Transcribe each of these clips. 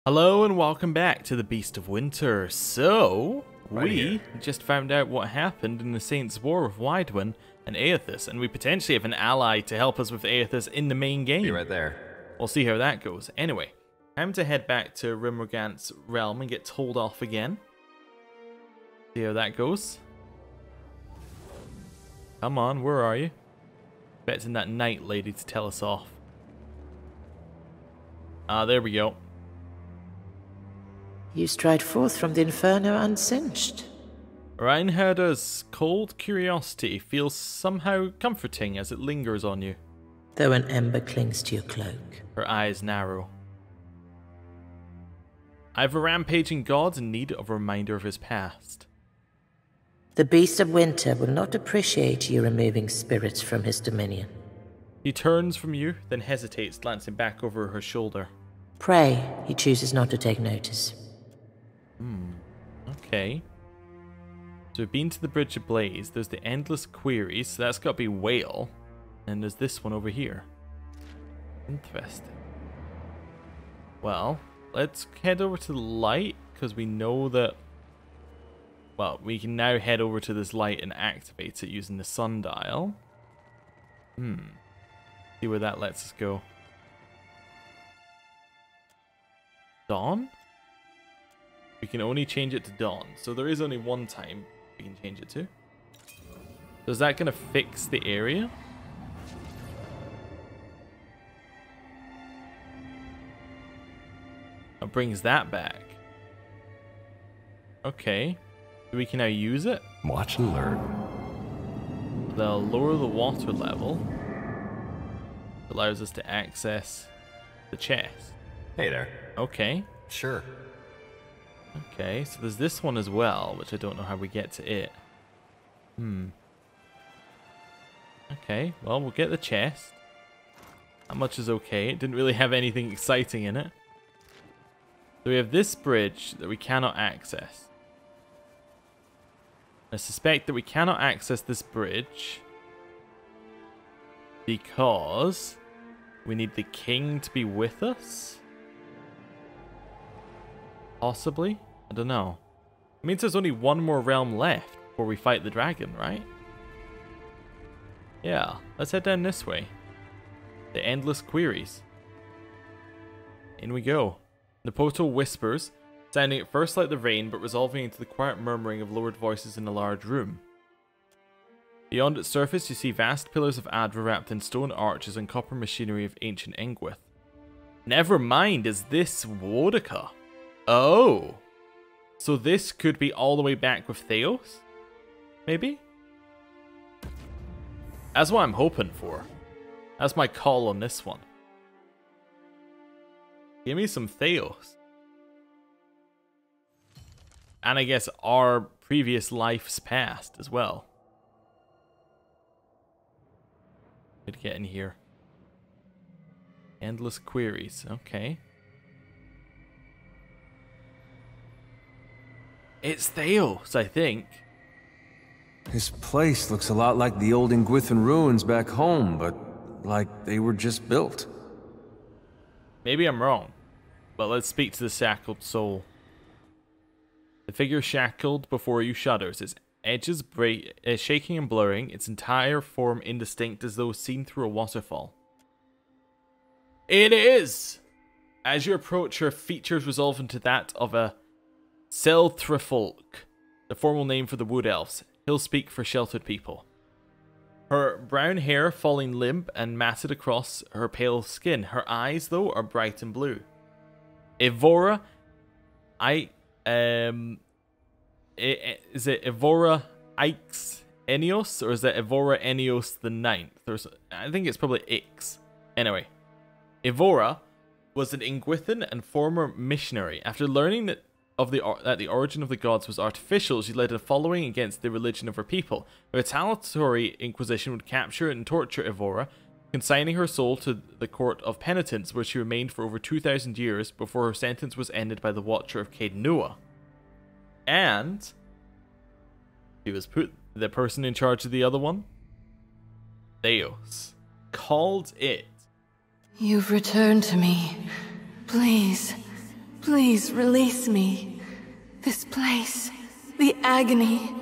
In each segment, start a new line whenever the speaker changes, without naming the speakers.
Hello and welcome back to the Beast of Winter. So, we just found out what happened in the Saints' War with Widewin and Aethys, and we potentially have an ally to help us with Aethys in the main game.
Be right there.
We'll see how that goes. Anyway, time to head back to Rimmergant's realm and get told off again. See how that goes. Come on, where are you? Expecting that night lady to tell us off. Ah, there we go.
You stride forth from the inferno unsinged.
Reinharda's cold curiosity feels somehow comforting as it lingers on you.
Though an ember clings to your cloak.
Her eyes narrow. I have a rampaging god in need of a reminder of his past.
The Beast of Winter will not appreciate you removing spirits from his dominion.
He turns from you, then hesitates, glancing back over her shoulder.
Pray he chooses not to take notice.
Okay. So we've been to the Bridge of Blaze. There's the Endless Queries, so that's got to be Whale. And there's this one over here. Interesting. Well, let's head over to the light, because we know that... Well, we can now head over to this light and activate it using the sundial. See where that lets us go. Dawn? We can only change it to dawn, so there is only one time we can change it to. So is that going to fix the area? It brings that back. Okay. So we can now use it.
Watch and learn.
They'll lower the water level. It allows us to access the chest.
Hey there.
Okay.
Sure.
Okay, so there's this one as well, which I don't know how we get to it. Okay, well, we'll get the chest. That much is okay. It didn't really have anything exciting in it. So we have this bridge that we cannot access. I suspect that we cannot access this bridge because we need the king to be with us. Possibly? I don't know. It means there's only one more realm left before we fight the dragon, right? Yeah, let's head down this way. The Endless Queries. In we go. The portal whispers, sounding at first like the rain, but resolving into the quiet murmuring of lowered voices in a large room. Beyond its surface, you see vast pillars of Adra wrapped in stone arches and copper machinery of ancient Ingwith. Never mind, is this Wodaka? Oh, so this could be all the way back with Theos? Maybe? That's what I'm hoping for. That's my call on this one. Give me some Theos. And I guess our previous lives past as well. Good to get in here. Endless Queries, okay. It's Theos, I think.
This place looks a lot like the old Ingwithan ruins back home, but like they were just built.
Maybe I'm wrong, but let's speak to the shackled soul. The figure shackled before you shudders, its edges shaking and blurring, its entire form indistinct as though seen through a waterfall. It is! As you approach, her features resolve into that of a Selthrifolk, the formal name for the Wood Elves. He'll speak for sheltered people. Her brown hair falling limp and matted across her pale skin. Her eyes, though, are bright and blue. Evora, is it Evora Ix Enios, or is it Evora Enios the Ninth? I think it's probably Ix. Anyway, Evora was an Ingwithan and former missionary. After learning that the origin of the gods was artificial, she led a following against the religion of her people. A retaliatory Inquisition would capture and torture Evora, consigning her soul to the Court of Penitence, where she remained for over 2,000 years before her sentence was ended by the Watcher of Caed Nua. And she was put the person in charge of the other one, Theos, called it.
You've returned to me. Please,
Please release me. This place, the agony,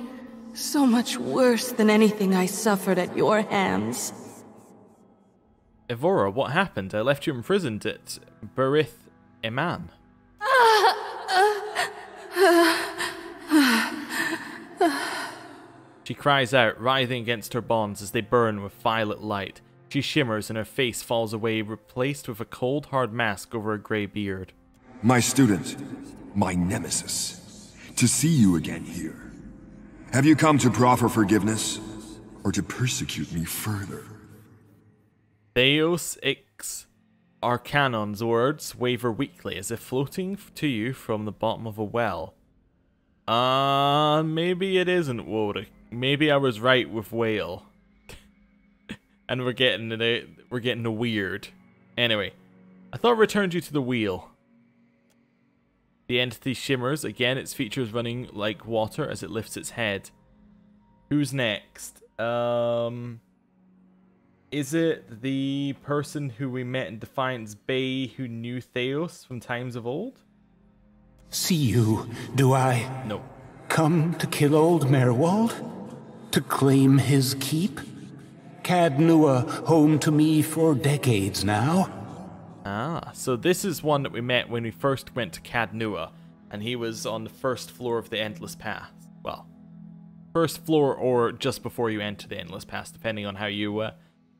so much worse than anything I suffered at your hands.
Evora, what happened? I left you imprisoned at Berith Eman. She cries out, writhing against her bonds as they burn with violet light. She shimmers and her face falls away, replaced with a cold, hard mask over a grey beard.
My student, my nemesis, to see you again here. Have you come to proffer forgiveness, or to persecute me further?
Theos Ix Arcanon's words waver weakly as if floating to you from the bottom of a well. Maybe it isn't Woda. Maybe I was right with whale. And we're getting the weird. Anyway, I thought I returned you to the wheel. The entity shimmers again, its features running like water as it lifts its head. Who's next? Is it the person who we met in Defiance Bay who knew Theos from times of old?
See you, do I?
No.
Come to kill old Merwald? To claim his keep? Cadnua, home to me for decades now.
Ah, so this is one that we met when we first went to Cadnua, and he was on the first floor of the Endless Path. Well, first floor or just before you enter the Endless Path, depending on how you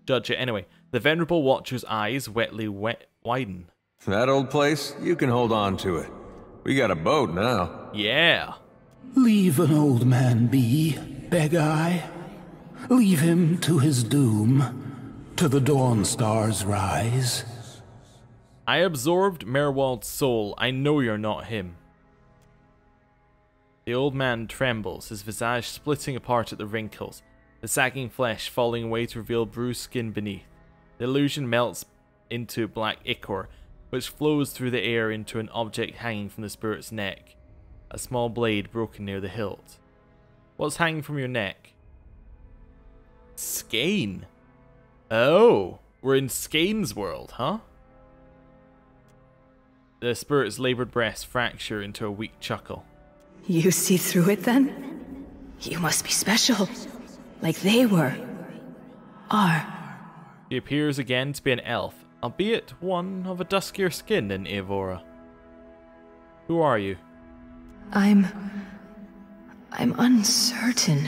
judge it. Anyway, the Venerable Watcher's eyes widen.
That old place? You can hold on to it. We got a boat now.
Yeah.
Leave an old man be, beg I. Leave him to his doom, to the dawn star's rise.
I absorbed Merwald's soul. I know you're not him. The old man trembles, his visage splitting apart at the wrinkles, the sagging flesh falling away to reveal bruised skin beneath. The illusion melts into black ichor, which flows through the air into an object hanging from the spirit's neck. A small blade broken near the hilt. What's hanging from your neck? Skein. Oh, we're in Skein's world, huh? The spirit's labored breasts fracture into a weak chuckle.
You see through it then? You must be special, like they were. Are.
She appears again to be an elf, albeit one of a duskier skin than Evora. Who are you?
I'm uncertain.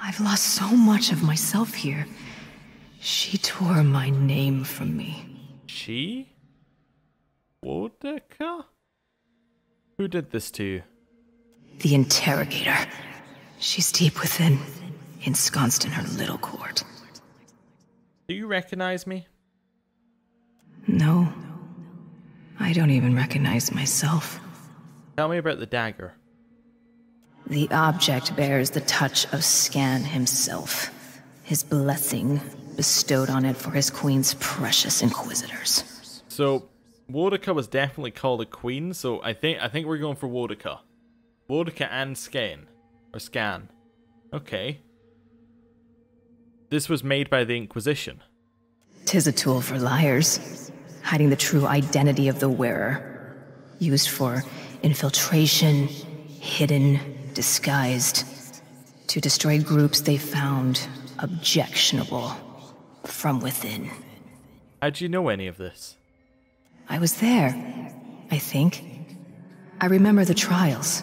I've lost so much of myself here. She tore my name from me.
She? Wodeka? Who did this to you?
The interrogator. She's deep within, ensconced in her little court.
Do you recognize me?
No. I don't even recognize myself.
Tell me about the dagger.
The object bears the touch of Scan himself. His blessing bestowed on it for his queen's precious inquisitors.
So, Wodeka was definitely called a queen, so I think we're going for Wodeka. Wodeka and Scan. Or Scan. Okay. This was made by the Inquisition.
'Tis a tool for liars, hiding the true identity of the wearer. Used for infiltration, hidden, disguised, to destroy groups they found objectionable from within.
How'd you know any of this?
I was there, I think. I remember the trials.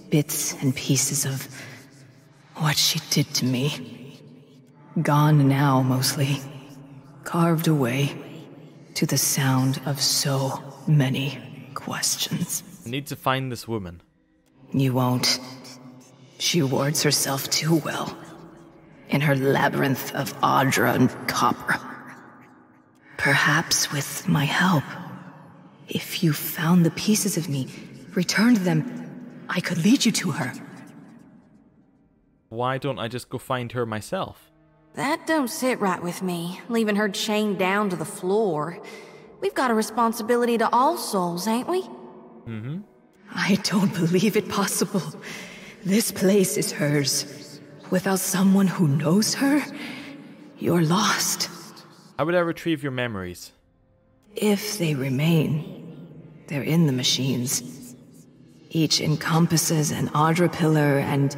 Bits and pieces of what she did to me. Gone now, mostly. Carved away to the sound of so many questions.
I need to find this woman.
You won't. She wards herself too well. In her labyrinth of Audra and copper. Perhaps with my help. If you found the pieces of me, returned them, I could lead you to her.
Why don't I just go find her myself?
That don't sit right with me, leaving her chained down to the floor. We've got a responsibility to all souls, ain't we?
Mm-hmm.
I don't believe it possible. This place is hers. Without someone who knows her, you're lost.
How would I retrieve your memories?
If they remain. They're in the machines. Each encompasses an Ardra pillar, and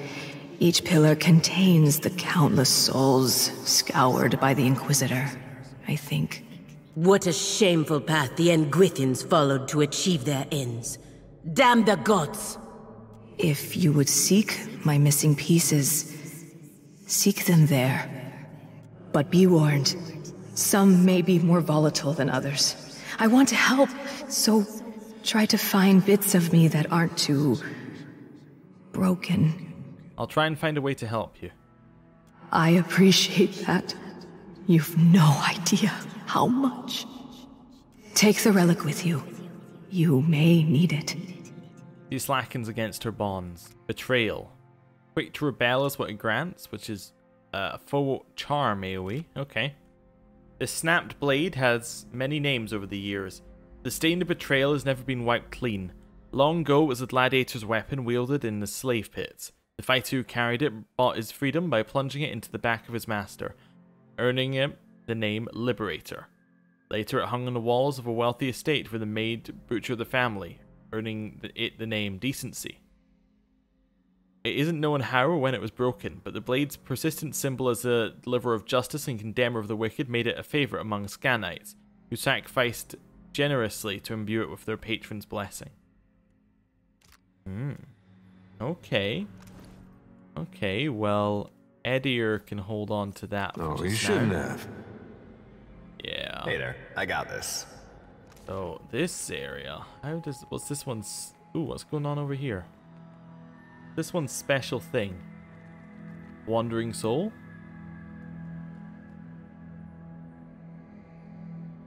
each pillar contains the countless souls scoured by the Inquisitor, I think.
What a shameful path the Engwithins followed to achieve their ends. Damn the gods!
If you would seek my missing pieces, seek them there. But be warned, some may be more volatile than others. I want to help, so try to find bits of me that aren't too broken.
I'll try and find a way to help you.
I appreciate that. You've no idea how much. Take the relic with you. You may need it.
She slackens against her bonds. Betrayal. Quick to rebel is what it grants, which is full charm AoE. Okay. The snapped blade has many names over the years. The stain of betrayal has never been wiped clean. Long ago, it was a gladiator's weapon wielded in the slave pits. The fighter who carried it bought his freedom by plunging it into the back of his master, earning him the name Liberator. Later, it hung on the walls of a wealthy estate where the maid butchered the family, earning it the name Decency. It isn't known how or when it was broken, but the blade's persistent symbol as a deliverer of justice and condemner of the wicked made it a favourite among Scanites, who sacrificed generously to imbue it with their patron's blessing. Okay. Okay, well, Edier can hold on to that.
Oh, you shouldn't have.
Yeah.
Hey there, I got this.
So, this area, what's this one's, ooh, what's going on over here? This one's special thing. Wandering Soul.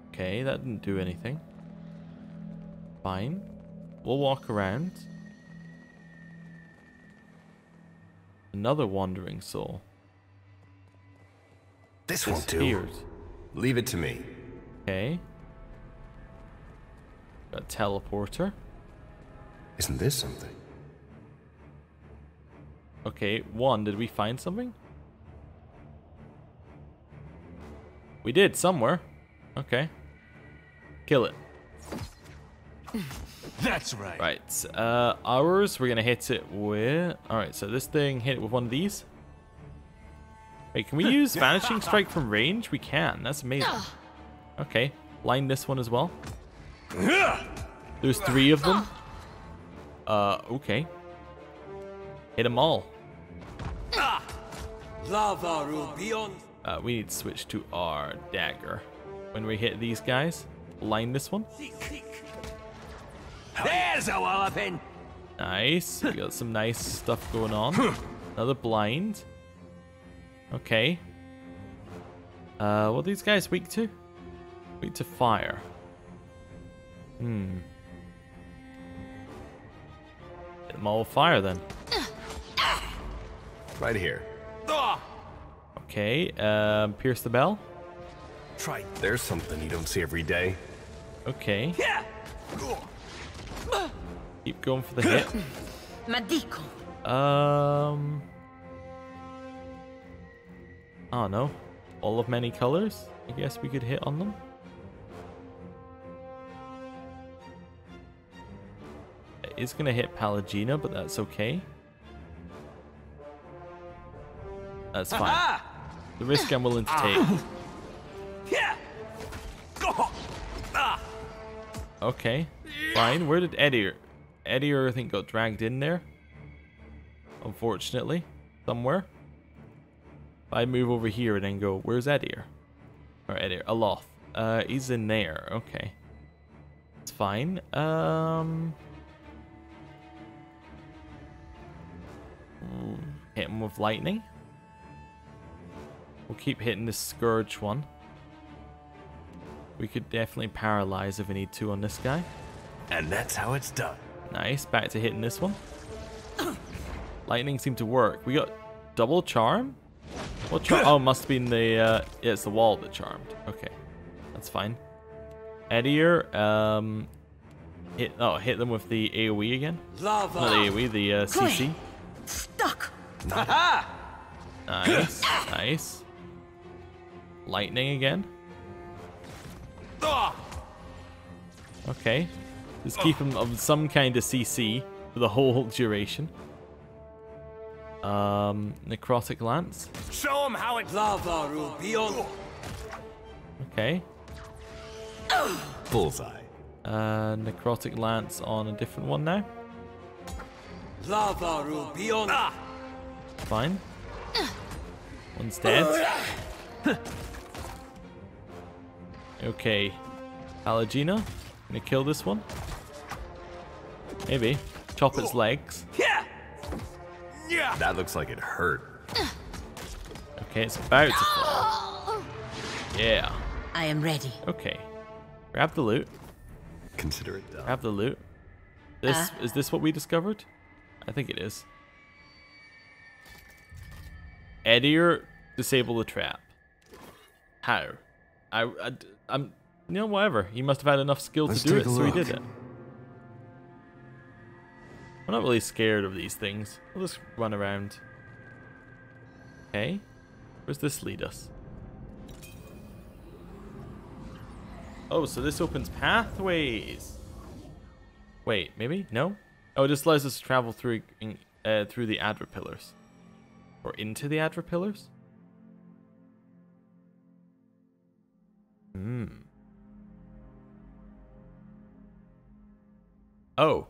Okay, that didn't do anything. Fine. We'll walk around. Another Wandering Soul.
This won't do. Leave it to me.
Okay. Got a teleporter.
Isn't this something?
Okay, one, did we find something? We did, somewhere. Okay. Kill it.
That's right.
Right, ours, we're gonna hit it with... Alright, so this thing, hit it with one of these. Wait, can we use Vanishing Strike from range? We can, that's amazing. Okay, line this one as well. There's 3 of them. Okay. Hit them all. We need to switch to our dagger. When we hit these guys, line this one.
There's a walloping.
Nice. We got some nice stuff going on. Another blind. Okay. What are these guys weak to? Weak to fire. Hit them all with fire then.
Right here.
Okay, pierce the bell.
Try. There's something you don't see every day.
Okay. Keep going for the hit. I don't know. All of many colors? I guess we could hit on them. It is gonna hit Pallegina, but that's okay. That's fine. The risk I'm willing to take. Okay, fine. Where did Edier? Edier, I think, got dragged in there. Unfortunately, somewhere. If I move over here and then go, where's Edier? Or Edier, Aloth. He's in there. Okay, it's fine. Hit him with lightning. We'll keep hitting this Scourge one. We could definitely paralyze if we need to on this guy.
And that's how it's done.
Nice. Back to hitting this one. Lightning seemed to work. We got double charm? What charm? Oh, must have been the... yeah, it's the wall that charmed. Okay. That's fine. Edier, hit them with the AoE again. Not the AoE, the CC.
Stuck.
Nice. Nice. Lightning again. Okay. Just keep him of some kind of CC for the whole duration. Necrotic Lance.
Show him how it's lava, Rubion.
Okay.
Bullseye.
Necrotic Lance on a different one now.
Lava, Rubion.
Fine. One's dead. Okay. Palagina. Gonna kill this one. Maybe. Chop its legs.
That looks like it hurt.
Okay, it's about to fall. Yeah.
I am ready.
Okay. Grab the loot.
Consider it done.
Grab the loot. Is this what we discovered? I think it is. Edier, disable the trap. How? I'm you know, whatever. He must have had enough skill to do it, so he did it. I'm not really scared of these things. We'll just run around. Okay. Where's this lead us? Oh, so this opens pathways. Wait, maybe? No? Oh, it just allows us to travel through the Adver pillars. Or into the Adver pillars? Oh.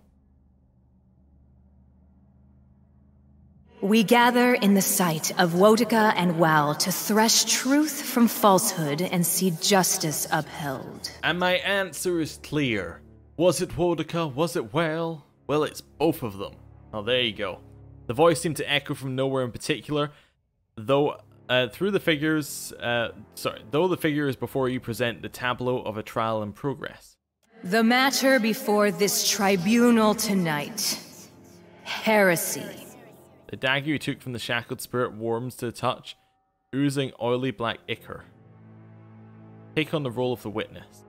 We gather in the sight of Wotica and Wal to thresh truth from falsehood and see justice upheld.
And my answer is clear. Was it Wotica? Was it Wal? Well, it's both of them. Oh, there you go. The voice seemed to echo from nowhere in particular, though though the figure is before you present the tableau of a trial in progress.
The matter before this tribunal tonight. Heresy.
The dagger you took from the shackled spirit warms to the touch, oozing oily black ichor. Take on the role of the witness.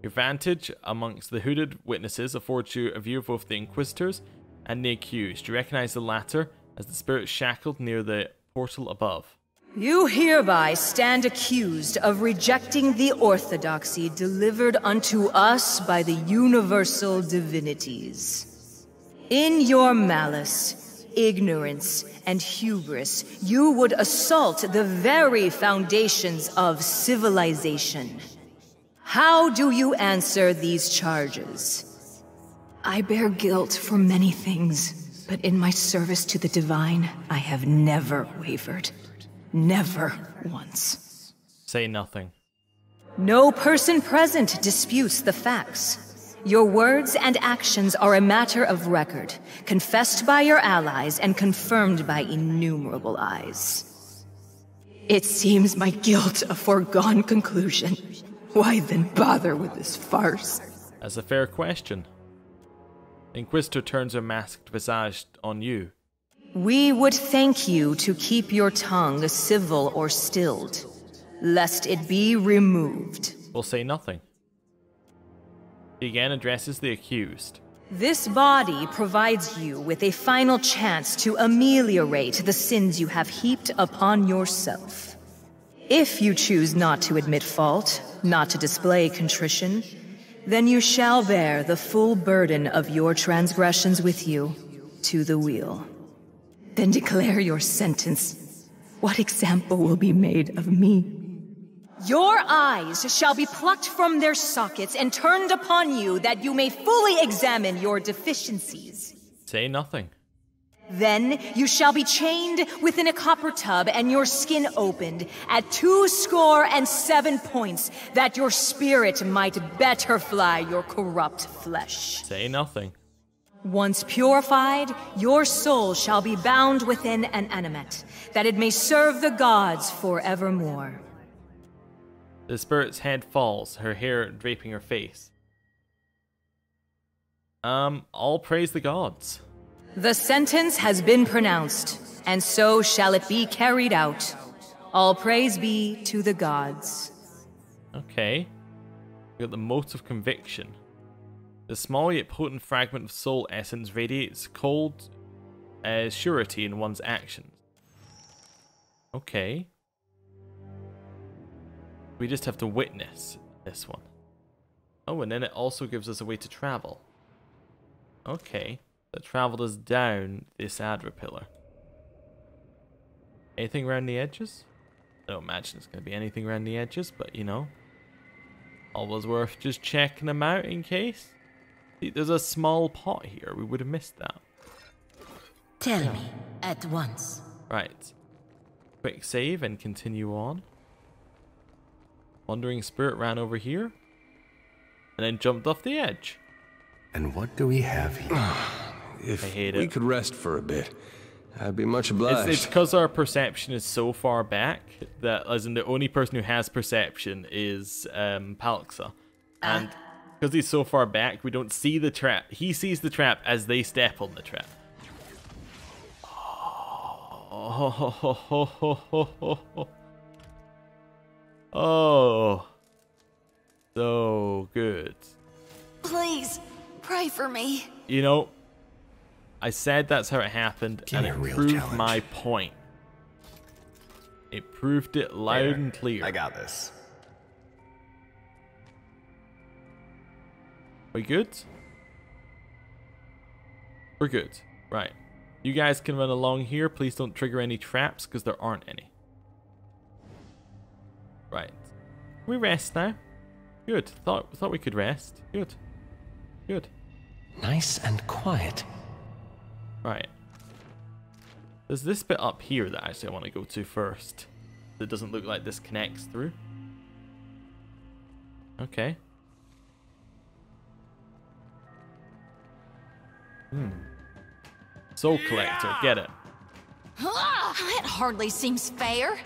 Your vantage amongst the hooded witnesses affords you a view of both the Inquisitors and the accused. You recognize the latter as the spirit shackled near the portal above.
You hereby stand accused of rejecting the orthodoxy delivered unto us by the universal divinities. In your malice, ignorance, and hubris, you would assault the very foundations of civilization. How do you answer these charges? I bear guilt for many things, but in my service to the divine, I have never wavered. Never once.
Say nothing.
No person present disputes the facts. Your words and actions are a matter of record, confessed by your allies and confirmed by innumerable eyes. It seems my guilt a foregone conclusion. Why then bother with this farce?
That's a fair question. The Inquisitor turns her masked visage on you.
We would thank you to keep your tongue civil or stilled, lest it be removed.
We'll say nothing. He again addresses the accused.
This body provides you with a final chance to ameliorate the sins you have heaped upon yourself. If you choose not to admit fault, not to display contrition, then you shall bear the full burden of your transgressions with you to the wheel. Then declare your sentence. What example will be made of me? Your eyes shall be plucked from their sockets and turned upon you that you may fully examine your deficiencies.
Say nothing.
Then you shall be chained within a copper tub and your skin opened at 27 points, that your spirit might better fly your corrupt flesh.
Say nothing.
Once purified, your soul shall be bound within an animate, that it may serve the gods forevermore.
The spirit's head falls, her hair draping her face. All praise the gods.
The sentence has been pronounced, and so shall it be carried out. All praise be to the gods.
Okay. We got the mote of conviction. The small yet potent fragment of soul essence radiates cold surety in one's actions. Okay. We just have to witness this one. Oh, and then it also gives us a way to travel. Okay. That traveled us down this Adra pillar. Anything around the edges? I don't imagine it's going to be anything around the edges, but you know. Always worth just checking them out in case. See, there's a small pot here. We would have missed that.
Tell me at once.
Right. Quick save and continue on. Wandering spirit ran over here. And then jumped off the edge.
And what do we have here?
If
I hate
we
it.
could rest for a bit, I'd be much obliged.
It's because our perception is so far back that, as in, the only person who has perception is Palxa. And because he's so far back, we don't see the trap. He sees the trap as they step on the trap. Oh, so good.
Please, pray for me.
You know, I said that's how it happened, and it proved my point. It proved it loud and clear.
I got this.
We good? We're good. Right. You guys can run along here. Please don't trigger any traps, because there aren't any. Right. We rest now. Good. Thought we could rest. Good. Good.
Nice and quiet.
Right. There's this bit up here that actually I want to go to first. It doesn't look like this connects through. Okay. Soul Collector, get it.
That hardly seems fair.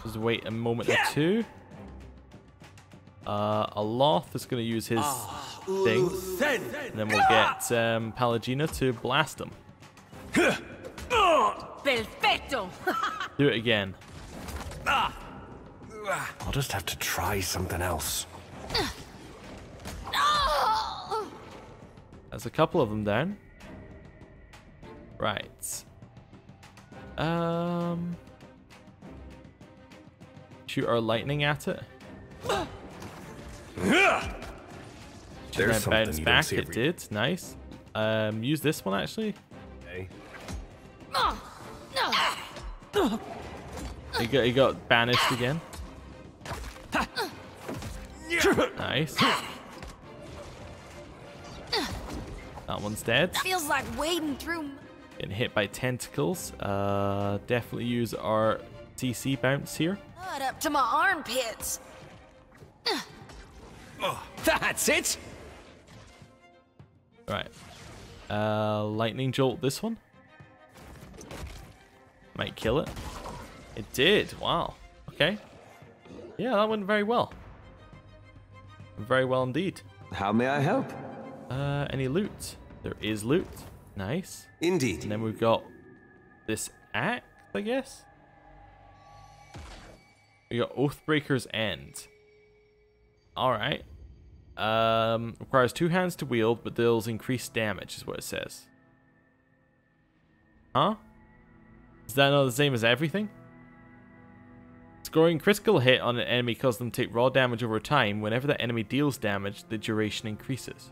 Just wait a moment or two. Aloth is going to use his thing. And then we'll get Palagina to blast him.
Perfecto.
Do it again.
I'll just have to try something else.
There's a couple of them down. Right. Shoot our lightning at it.
There's something
bounce
you
back.
don't see
It did. Nice. Use this one actually.
Okay.
He got banished again. Nice. That one's dead.
Feels like wading through.
Getting hit by tentacles. Definitely use our CC bounce here.
Mud up to my armpits.
That's it!
Right. Lightning jolt this one. Might kill it. It did. Wow. Okay. Yeah, that went very well. Very well indeed.
How may I help?
Any loot? There is loot. Nice.
Indeed.
And then we've got this axe, I guess. We got Oathbreaker's End. Alright. Requires 2 hands to wield, but deals increased damage, is what it says. Huh? Is that not the same as everything? Scoring critical hit on an enemy causes them to take raw damage over time. Whenever that enemy deals damage, the duration increases.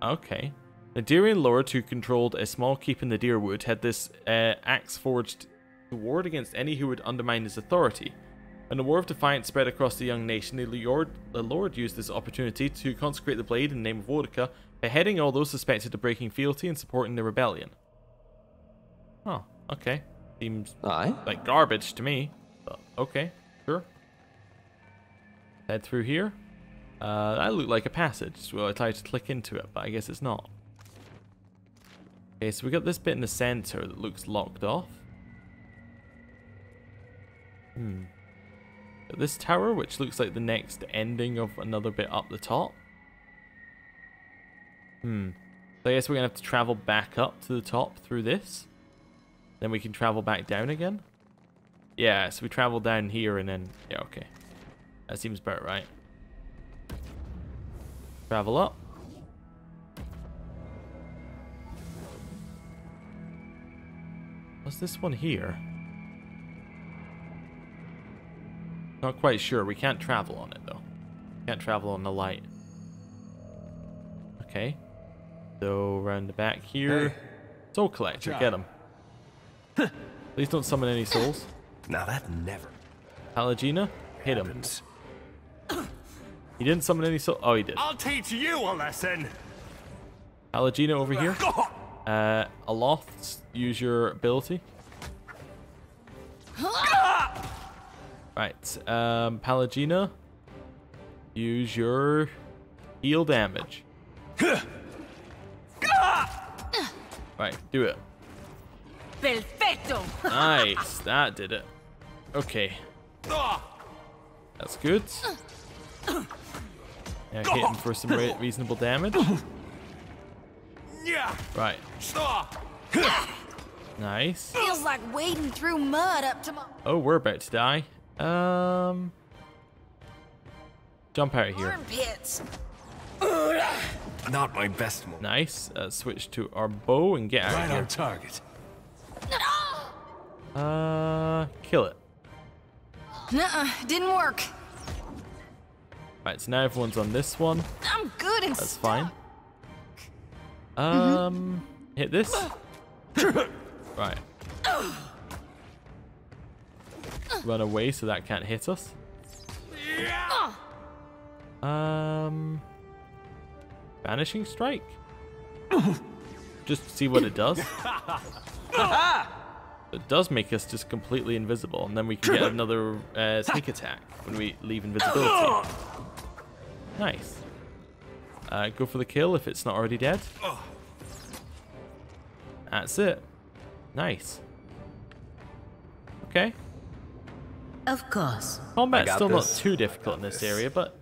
Okay. The Darian Lord, who controlled a small keep in the Deerwood, had this axe forged to ward against any who would undermine his authority. When the War of Defiance spread across the young nation, the Lord used this opportunity to consecrate the blade in the name of Vodica, beheading all those suspected of breaking fealty and supporting the rebellion. Oh, okay. Seems like garbage to me, but okay, sure. Head through here. That looked like a passage, so I tried to click into it, but I guess it's not. Okay, so we got this bit in the center that looks locked off. Got this tower, which looks like the next ending of another bit up the top. So I guess we're gonna have to travel back up to the top through this. Then we can travel back down again. Yeah, so we travel down here and then... Yeah, okay. That seems about right. Travel up. What's this one here? Not quite sure. We can't travel on it, though. Can't travel on the light. Okay. So, around the back here.
Hey.
Soul Collector, get him. Please don't summon any souls.
Now that never
Pallegina, hit him.
happens.
He didn't summon any souls. Oh, he did.
I'll teach you a lesson.
Pallegina over here. Aloth, use your ability. Right. Pallegina, use your heal damage. Right, do it.
Perfecto.
Nice, that did it. Okay. That's good. Now hit him for some reasonable damage. Right. Nice.
Feels like wading through mud up to my...
Oh, we're about to die. Jump out of here.
armpits.
Not my best move.
Nice. Switch to our bow and get out
Right
of
on
here.
target.
Kill it.
Nuh-uh, didn't work.
Right, so now everyone's on this one.
I'm good and
That's
stuck.
fine. Hit this. Right. Run away so that can't hit us. Vanishing Strike. Just to see what it does. It does make us just completely invisible, and then we can get another sneak attack when we leave invisibility. Nice. Go for the kill if it's not already dead. That's it. Nice. Okay.
Of course.
Combat's
got
still not
this.
too difficult in this area, but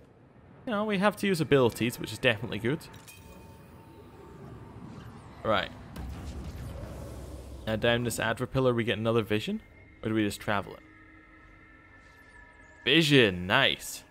you know, we have to use abilities, which is definitely good. Right. Now down this Adver pillar we get another vision? Or do we just travel it? Vision, nice.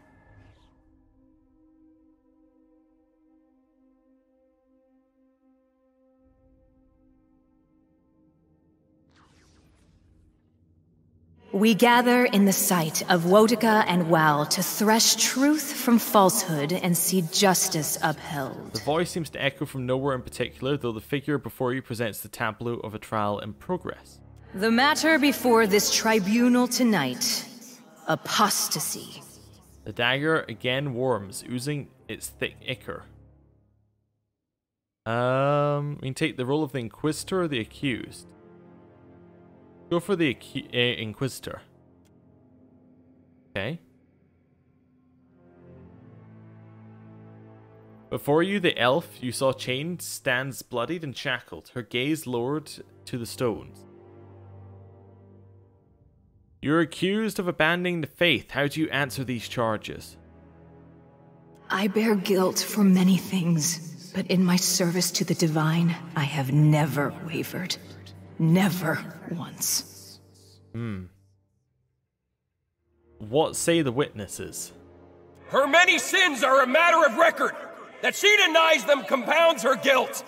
We gather in the sight of Wotica and Wal to thresh truth from falsehood and see justice upheld.
The voice seems to echo from nowhere in particular, though the figure before you presents the tableau of a trial in progress.
The matter before this tribunal tonight, apostasy.
The dagger again warms, oozing its thick ichor. We can take the role of the Inquisitor or the accused. Go for the Inquisitor. Okay. Before you, the elf you saw chained stands bloodied and shackled, her gaze lowered to the stones. You're accused of abandoning the faith. How do you answer these charges?
I bear guilt for many things, but in my service to the divine, I have never wavered. Never once.
What say the witnesses?
Her many sins are a matter of record. That she denies them compounds her guilt.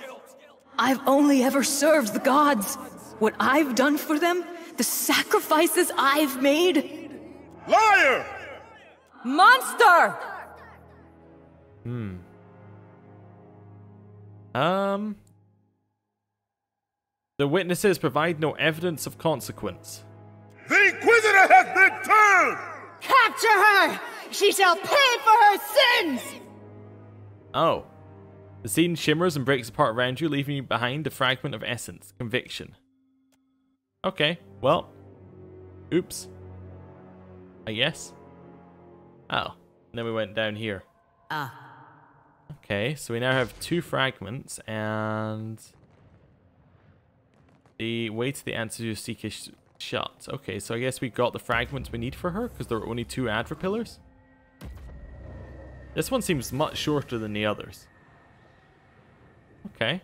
I've only ever served the gods. What I've done for them, the sacrifices I've made.
Liar!
Monster!
The witnesses provide no evidence of consequence.
The Inquisitor has been turned!
Capture her! She shall pay for her sins!
Oh. The scene shimmers and breaks apart around you, leaving you behind a fragment of essence. Conviction. Okay, well. Oops. I guess. Oh. And then we went down here. Okay, so we now have 2 fragments, and the way to the answer you seek is shut. Okay, so I guess we got the fragments we need for her, because there are only 2 Adver pillars. This one seems much shorter than the others. Okay.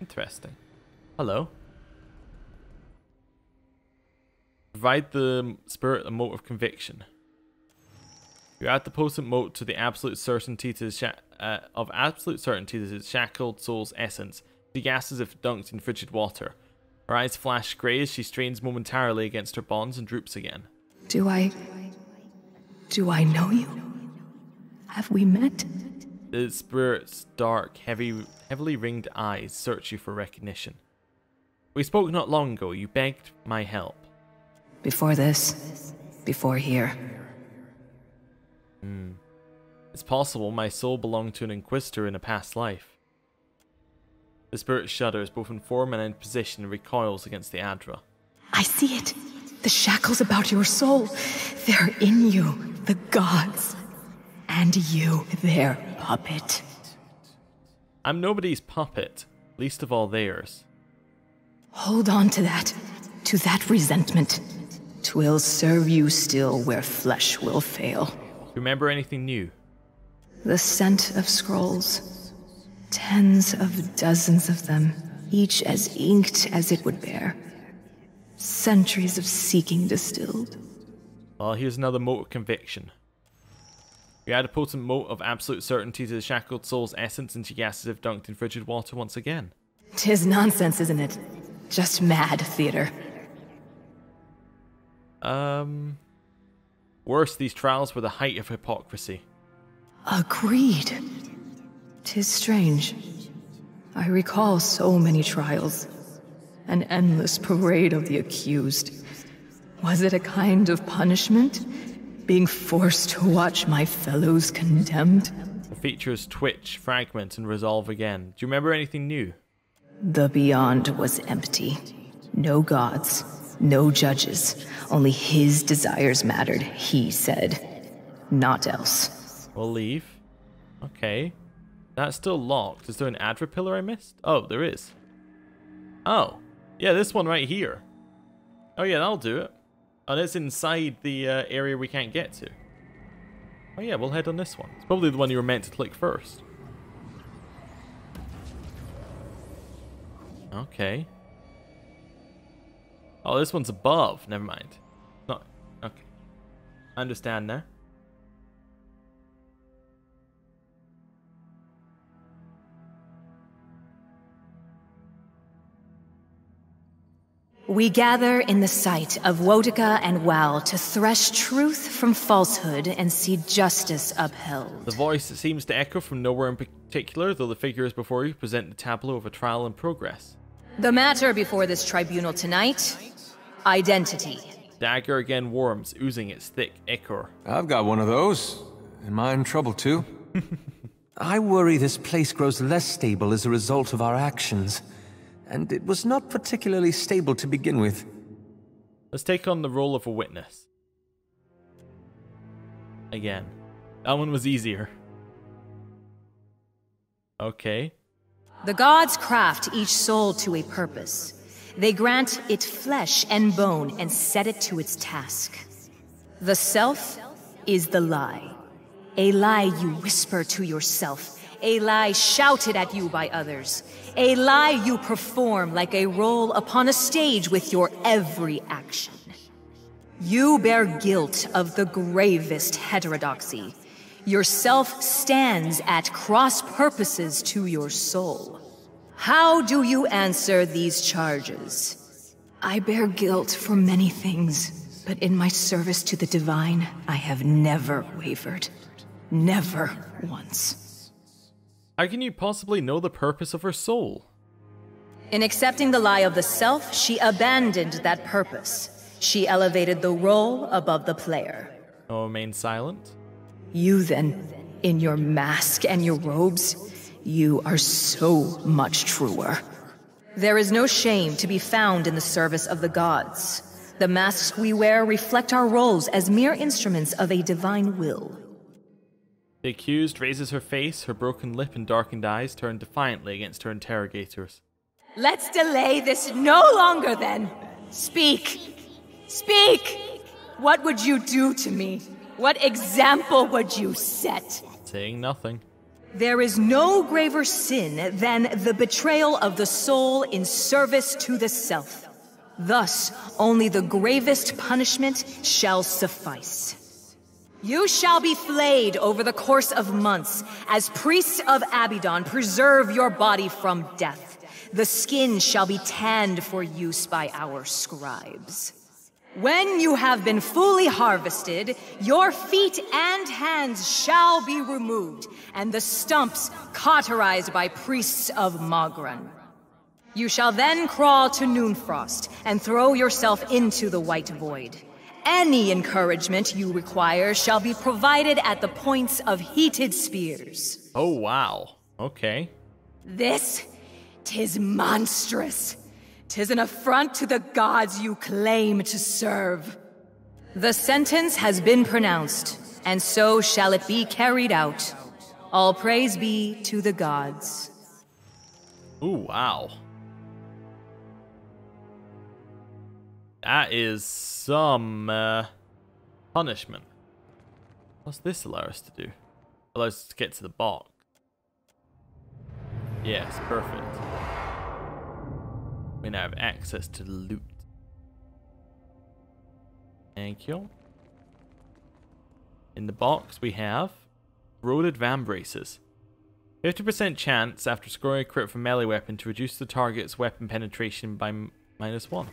Interesting. Hello. Provide the spirit a mote of conviction. You add the potent mote to the absolute certainty to of absolute certainty to the shackled soul's essence. She gasps as if dunked in frigid water. Her eyes flash grey as she strains momentarily against her bonds and droops again.
Do I Do I know you? Have we met?
The spirit's dark, heavily ringed eyes search you for recognition. We spoke not long ago. You begged my help.
Before this, before here.
It's possible my soul belonged to an Inquisitor in a past life. The spirit shudders, both in form and in position, and recoils against the Adra.
I see it. The shackles about your soul. They're in you, the gods. And you, their puppet.
I'm nobody's puppet, least of all theirs.
Hold on to that resentment. 'Twill serve you still where flesh will fail.
Remember anything new?
The scent of scrolls. Tens of dozens of them, each as inked as it would bear. Centuries of seeking distilled.
Well, here's another mote of conviction. You add a potent mote of absolute certainty to the shackled soul's essence, and she gasps as if dunked in frigid water once again.
'Tis nonsense, isn't it? Just mad theater.
Worse, these trials were the height of hypocrisy.
Agreed. 'Tis strange. I recall so many trials. An endless parade of the accused. Was it a kind of punishment? Being forced to watch my fellows condemned?
The features twitch, fragment, and resolve again. Do you remember anything new?
The beyond was empty. No gods, no judges. Only his desires mattered, he said. Not else.
We'll leave. Okay. That's still locked. Is there an Adra pillar I missed? Oh, there is. Oh. Yeah, this one right here. Oh yeah, that'll do it. And it's inside the area we can't get to. Oh yeah, we'll head on this one. It's probably the one you were meant to click first. Okay. Oh, this one's above. Never mind. Not okay. I understand now.
We gather in the sight of Wotica and Wal to thresh truth from falsehood and see justice upheld.
The voice seems to echo from nowhere in particular, though the figures before you present the tableau of a trial in progress.
The matter before this tribunal tonight, identity.
Dagger again warms, oozing its thick ichor.
I've got one of those. Am I in trouble too? I worry this place grows less stable as a result of our actions. And it was not particularly stable to begin with.
Let's take on the role of a witness. Again. That one was easier. Okay.
The gods craft each soul to a purpose. They grant it flesh and bone and set it to its task. The self is the lie. A lie you whisper to yourself. A lie shouted at you by others. A lie you perform like a role upon a stage with your every action. You bear guilt of the gravest heterodoxy. Your self stands at cross purposes to your soul. How do you answer these charges? I bear guilt for many things, but in my service to the divine, I have never wavered. Never once.
How can you possibly know the purpose of her soul?
In accepting the lie of the self, she abandoned that purpose. She elevated the role above the player.
Oh, remain silent?
You then, in your mask and your robes, you are so much truer. There is no shame to be found in the service of the gods. The masks we wear reflect our roles as mere instruments of a divine will.
The accused raises her face, her broken lip and darkened eyes turn defiantly against her interrogators.
Let's delay this no longer then. Speak. Speak! What would you do to me? What example would you set?
Saying nothing.
There is no graver sin than the betrayal of the soul in service to the self. Thus, only the gravest punishment shall suffice. You shall be flayed over the course of months, as priests of Abaddon preserve your body from death. The skin shall be tanned for use by our scribes. When you have been fully harvested, your feet and hands shall be removed, and the stumps cauterized by priests of Magran. You shall then crawl to Noonfrost and throw yourself into the White Void. Any encouragement you require shall be provided at the points of heated spears.
Oh, wow. Okay.
This, 'tis monstrous. 'Tis an affront to the gods you claim to serve. The sentence has been pronounced, and so shall it be carried out. All praise be to the gods.
Ooh, wow. That is some punishment. What's this allow us to do? Allows us to get to the box. Yes, perfect. We now have access to loot. Thank you. In the box we have corroded van braces. 50% chance after scoring a crit from melee weapon to reduce the target's weapon penetration by -1.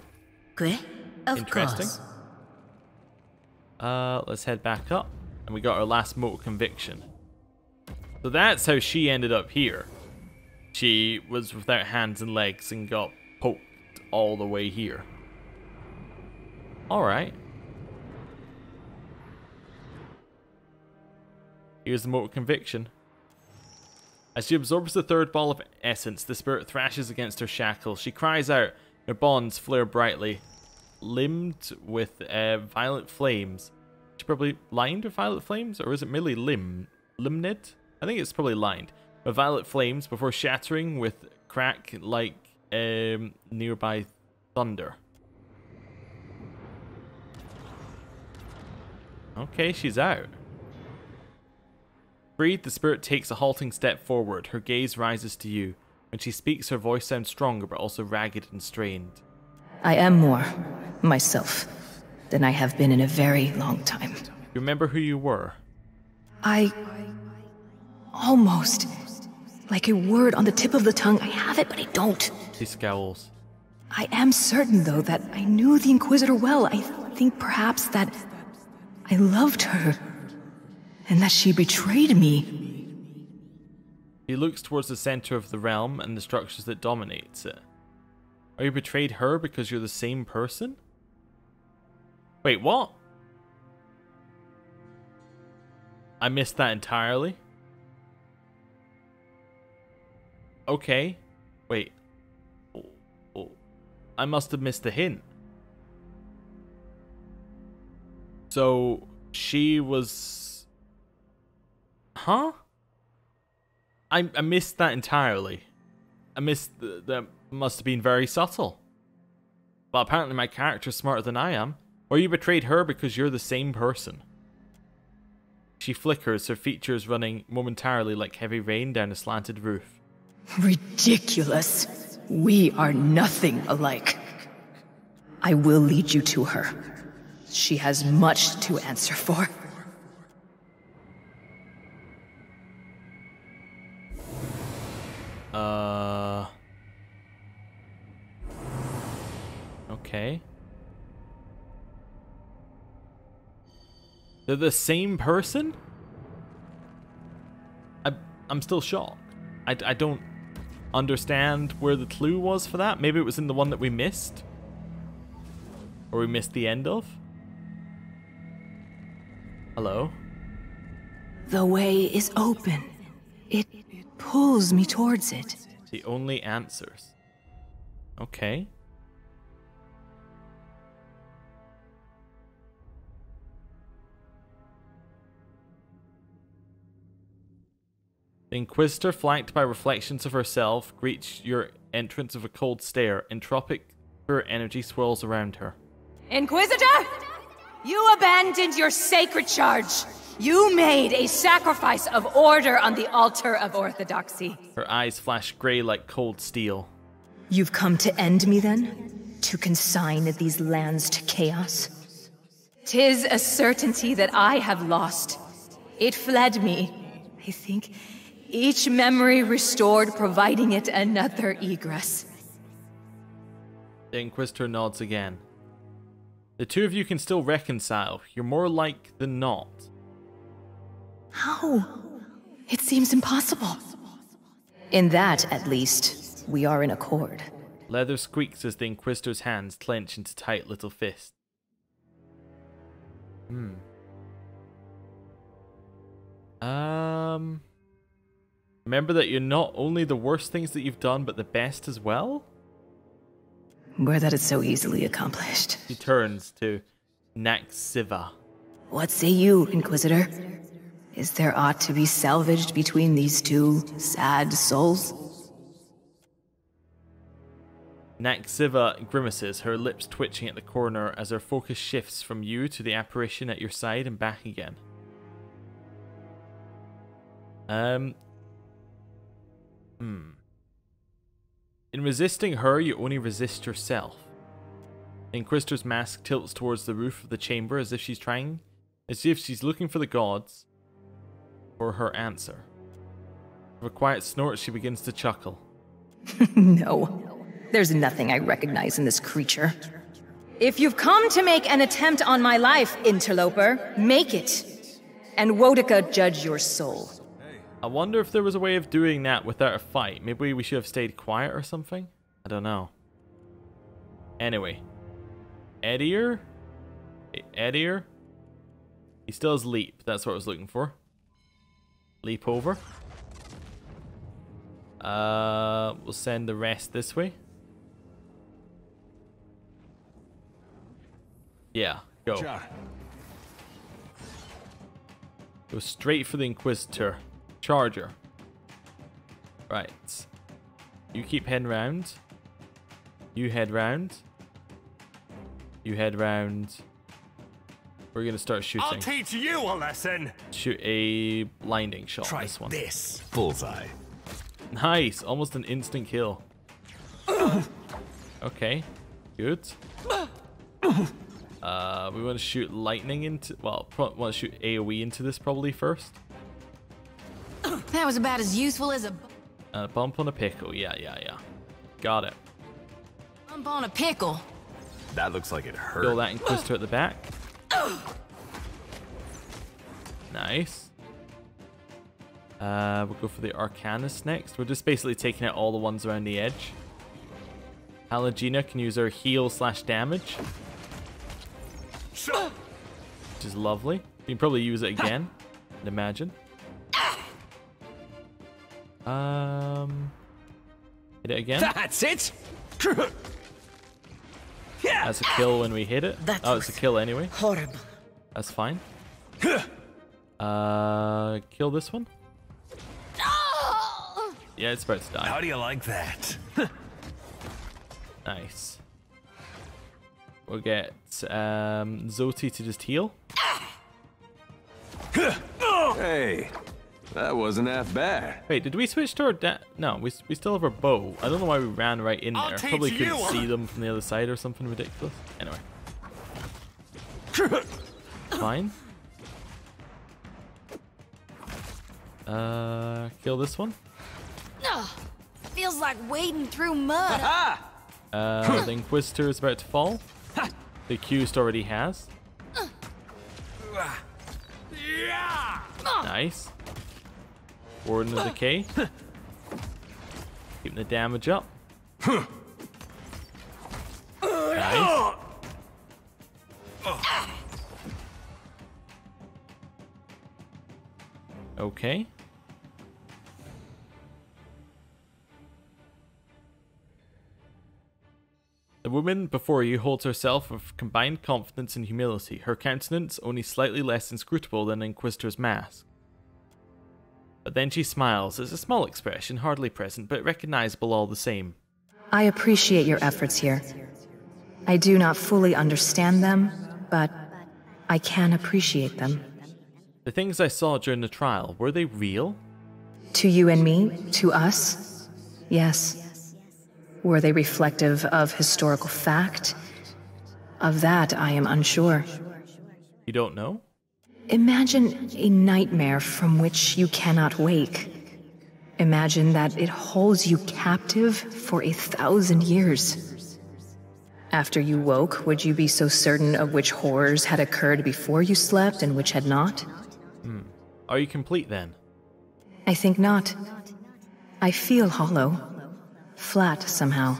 Great. Of
Interesting.
course.
Let's head back up. And we got our last mortal conviction. So that's how she ended up here. She was without hands and legs and got poked all the way here. Alright. Here's the mortal conviction. As she absorbs the third ball of essence, the spirit thrashes against her shackles. She cries out, her bonds flare brightly, limbed with violet flames. She's probably lined with violet flames, or is it merely limned? I think it's probably lined with violet flames before shattering with crack like nearby thunder. Okay, she's out. Freed, the spirit takes a halting step forward. Her gaze rises to you. When she speaks, her voice sounds stronger but also ragged and strained.
I am more myself than I have been in a very long time.
You remember who you were?
Almost. Like a word on the tip of the tongue. I have it, but I don't.
She scowls.
I am certain, though, that I knew the Inquisitor well. I think perhaps that I loved her, and that she betrayed me.
He looks towards the center of the realm and the structures that dominates it. Are you betrayed her because you're the same person? Wait, what? I missed that entirely. Okay. Wait. Oh. I must have missed the hint. So, she was... Huh? I missed that entirely. I missed... That must have been very subtle. Well, apparently my character's smarter than I am. Or you betrayed her because you're the same person. She flickers, her features running momentarily like heavy rain down a slanted roof.
Ridiculous. We are nothing alike. I will lead you to her. She has much to answer for.
Okay. They're the same person? I'm still shocked. I don't understand where the clue was for that. Maybe it was in the one that we missed? Or we missed the end of? Hello?
The way is open. It pulls me towards it.
The only answers. Okay. The Inquisitor, flanked by reflections of herself, greets your entrance with a cold stare. Entropic, pure energy swirls around her.
Inquisitor! You abandoned your sacred charge. You made a sacrifice of order on the altar of orthodoxy.
Her eyes flash grey like cold steel.
You've come to end me, then? To consign these lands to chaos? 'Tis a certainty that I have lost. It fled me. I think each memory restored, providing it another egress.
The Inquisitor nods again. The two of you can still reconcile. You're more like than not.
How? It seems impossible. In that, at least, we are in accord.
Leather squeaks as the Inquisitor's hands clench into tight little fists. Remember that you're not only the worst things that you've done, but the best as well?
Were that it's so easily accomplished.
He turns to Naxiva.
What say you, Inquisitor? Is there aught to be salvaged between these two sad souls?
Naxiva grimaces, her lips twitching at the corner as her focus shifts from you to the apparition at your side and back again. In resisting her, you only resist yourself. The Inquisitor's mask tilts towards the roof of the chamber as if she's looking for the gods for her answer. With a quiet snort, she begins to chuckle.
No, there's nothing I recognize in this creature. If you've come to make an attempt on my life, interloper, make it. And Wodica judge your soul.
I wonder if there was a way of doing that without a fight. Maybe we should have stayed quiet or something? I don't know. Anyway. Edier? Edier? He still has leap. That's what I was looking for. Leap over. We'll send the rest this way. Yeah, go. Go straight for the Inquisitor. Charger. Right. You keep heading round. You head round. You head round. We're gonna start shooting.
I'll teach you a lesson.
Shoot a blinding shot.
Try
this one.
This. Bullseye.
Nice. Almost an instant kill. Okay. Good. We want to shoot lightning into... Well, want to shoot AoE into this probably first.
That was about as useful as a
Bump on a pickle. Yeah. Got it.
bump on a pickle.
That looks like it hurt.
Kill that Inquisitor at the back. Nice. We'll go for the Arcanist next. We're just basically taking out all the ones around the edge. Halagina can use her heal/damage. Which is lovely. You can probably use it again, I'd imagine. Hit it again.
That's it.
That's a kill when we hit it. Oh, it's a kill anyway.
Horrible.
That's fine. Kill this one. Yeah, it's about to die.
How do you like that?
Nice. We'll get Zoti to just heal.
Hey, that wasn't half bad.
Wait, did we switch to our no, we still have our bow. I don't know why we ran right in there. Probably couldn't see them from the other side or something ridiculous. Anyway. Fine. Kill this one.
Feels like wading through mud.
The Inquisitor is about to fall. The accused already has. Nice. Warden of Decay. Keeping the damage up. Nice. Okay. The woman before you holds herself with combined confidence and humility, her countenance only slightly less inscrutable than an Inquisitor's mask. But then she smiles. It's a small expression, hardly present, but recognizable all the same.
I appreciate your efforts here. I do not fully understand them, but I can appreciate them.
The things I saw during the trial, were they real?
To you and me, to us, yes. Were they reflective of historical fact? Of that, I am unsure.
You don't know?
Imagine a nightmare from which you cannot wake. Imagine that it holds you captive for 1,000 years. After you woke, would you be so certain of which horrors had occurred before you slept and which had not?
Are you complete then?
I think not. I feel hollow. Flat somehow.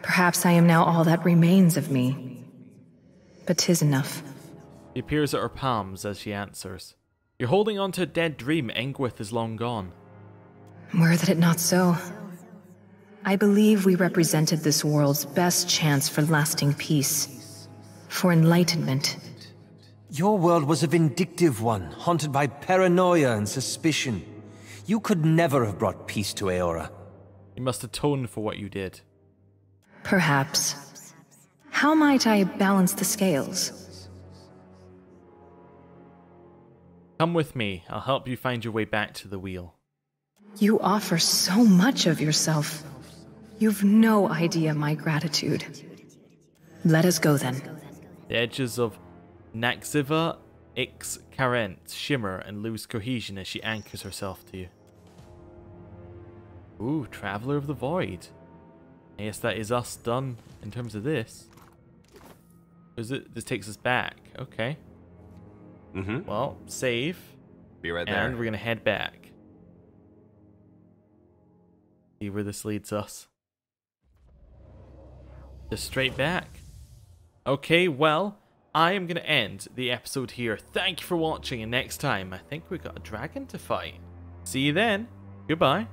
Perhaps I am now all that remains of me. But 'tis enough.
She peers at her palms as she answers. You're holding on to a dead dream. Engwith is long gone.
Were that it not so. I believe we represented this world's best chance for lasting peace. For enlightenment.
Your world was a vindictive one, haunted by paranoia and suspicion. You could never have brought peace to Eora.
You must atone for what you did.
Perhaps. How might I balance the scales?
Come with me. I'll help you find your way back to the wheel.
You offer so much of yourself. You've no idea my gratitude. Let us go then.
The edges of Naxiva, Ix, Carent shimmer and lose cohesion as she anchors herself to you. Ooh, Traveler of the Void. I guess that is us done in terms of this. Is it? This takes us back. Okay. Well, save.
Be right there.
And we're gonna head back. See where this leads us. Just straight back. Okay, well, I am gonna end the episode here. Thank you for watching, and next time I think we've got a dragon to fight. See you then. Goodbye.